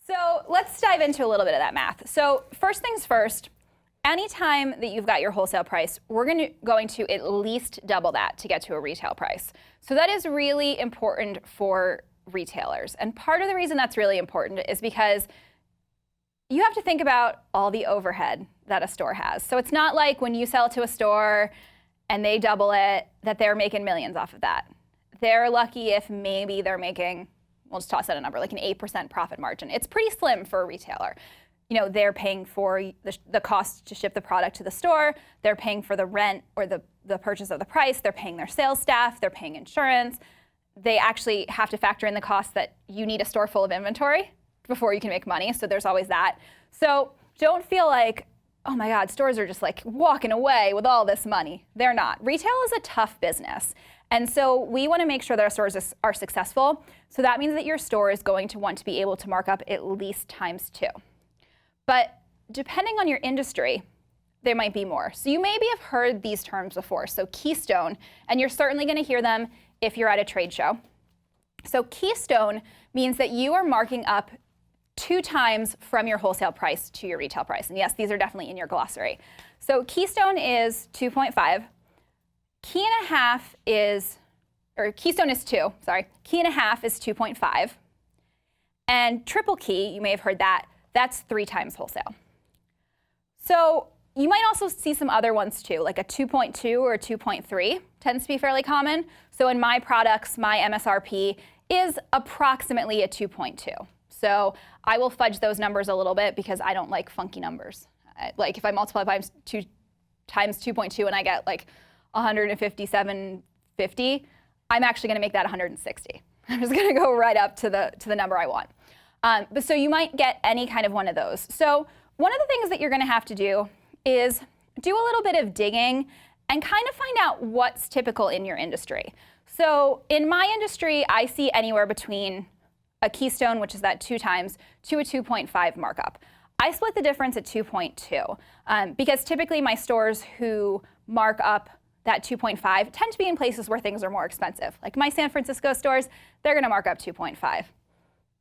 So let's dive into a little bit of that math. So first things first, anytime that you've got your wholesale price, we're going to at least double that to get to a retail price. So that is really important for retailers. And part of the reason that's really important is because you have to think about all the overhead that a store has. So it's not like when you sell to a store and they double it, that they're making millions off of that. They're lucky if maybe they're making, we'll just toss out a number, like an 8% profit margin. It's pretty slim for a retailer. You know, they're paying for the cost to ship the product to the store, they're paying for the rent or the purchase of the price, they're paying their sales staff, they're paying insurance. They actually have to factor in the cost that you need a store full of inventory before you can make money, so there's always that. So don't feel like, oh my God, stores are just like walking away with all this money. They're not. Retail is a tough business. And so we want to make sure that our stores are successful. So that means that your store is going to want to be able to mark up at least ×2. But depending on your industry, there might be more. So you maybe have heard these terms before. So Keystone, and you're certainly going to hear them if you're at a trade show. So Keystone means that you are marking up 2 times from your wholesale price to your retail price. And yes, these are definitely in your glossary. So Keystone is 2.5. Key and a half is, or Keystone is 2, sorry. Key and a half is 2.5. And triple key, you may have heard that, that's 3 times wholesale. So you might also see some other ones too, like a 2.2 or 2.3 tends to be fairly common. So in my products, my MSRP is approximately a 2.2. So I will fudge those numbers a little bit because I don't like funky numbers. Like if I multiply by 2 times 2.2 and I get like 157.50, I'm actually going to make that 160. I'm just going to go right up to the number I want. But so you might get any kind of one of those. So one of the things that you're going to have to do is do a little bit of digging and kind of find out what's typical in your industry. So in my industry, I see anywhere between a Keystone, which is that 2 times, to a 2.5 markup. I split the difference at 2.2 because typically my stores who mark up that 2.5 tend to be in places where things are more expensive. Like my San Francisco stores, they're going to mark up 2.5.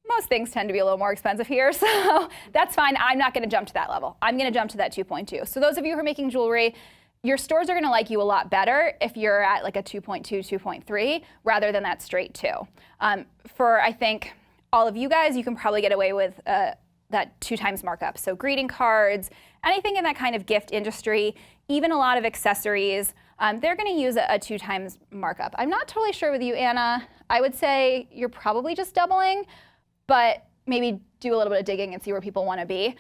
Most things tend to be a little more expensive here, so that's fine. I'm not going to jump to that level. I'm going to jump to that 2.2. So those of you who are making jewelry, your stores are going to like you a lot better if you're at like a 2.2, 2.3, rather than that straight 2. For, I think, all of you guys, you can probably get away with that 2 times markup. So greeting cards, anything in that kind of gift industry, even a lot of accessories, they're going to use a 2 times markup. I'm not totally sure with you, Anna. I would say you're probably just doubling, but maybe do a little bit of digging and see where people want to be.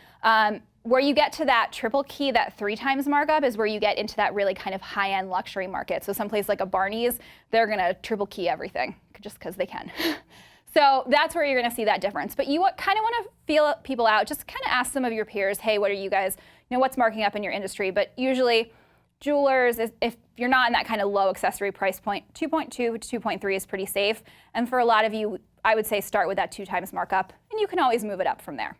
Where you get to that triple key, that 3 times markup, is where you get into that really kind of high-end luxury market. So someplace like a Barney's, they're going to triple key everything just because they can. So that's where you're going to see that difference. But you kind of want to feel people out. Just kind of ask some of your peers, hey, what are you guys, what's marking up in your industry? But usually jewelers, if you're not in that kind of low accessory price point, 2.2 to 2.3 is pretty safe. And for a lot of you, I would say start with that 2 times markup, and you can always move it up from there.